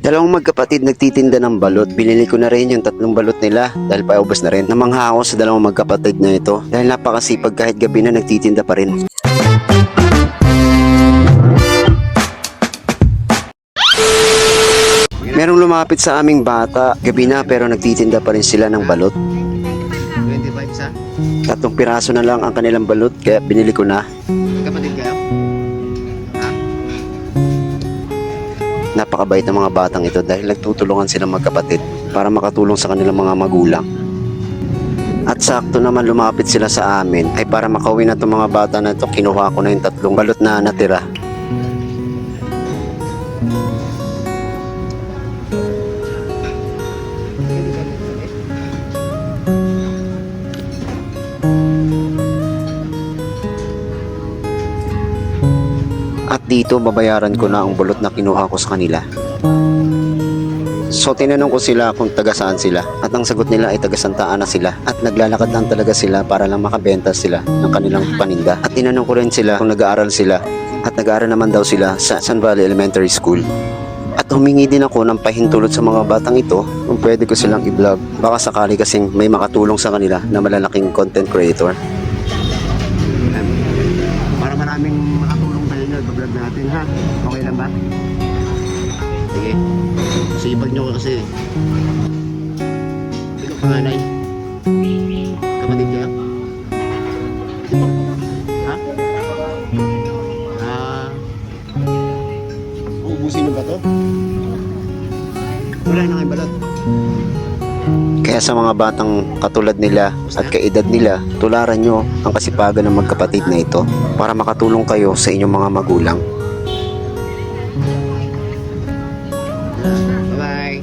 Dalawang magkapatid nagtitinda ng balot. Binili ko na rin yung 3 balot nila dahil paubos na rin. Namangha ako sa dalawang magkapatid na ito dahil napakasipag kahit gabi na nagtitinda pa rin. Merong lumapit sa aming bata. Gabi na pero nagtitinda pa rin sila ng balot. 25 sa? 3 piraso na lang ang kanilang balot kaya binili ko na. Kapatid kayo? Ha? Napakabait ng mga batang ito dahil nagtutulungan silang magkapatid para makatulong sa kanilang mga magulang. At sakto naman lumapit sila sa amin ay para makauwi na itong mga bata na ito, kinuha ko na yung 3 balot na natira. At dito babayaran ko na ang bulot na kinuha ko sa kanila. So tinanong ko sila kung taga saan sila at ang sagot nila ay taga Santa Ana sila at naglalakad lang talaga sila para lang makabenta sila ng kanilang paninda. At tinanong ko rin sila kung nag-aaral sila at nag-aaral naman daw sila sa San Valley Elementary School. At humingi din ako ng pahintulot sa mga batang ito kung pwede ko silang i-vlog. Baka sakali kasing may makatulong sa kanila na malalaking content creator. Para maraming makatulong kayo nyo, i-vlog natin ha. Okay lang ba? Sige. Sipag nyo kasi. Ikaw panganay. Kapatid kayo? Ha? Uubusin nyo ba to? Wala na kayong balot. Kaya sa mga batang katulad nila at kaedad nila, tularan nyo ang kasipagan ng magkapatid na ito para makatulong kayo sa inyong mga magulang. Bye-bye.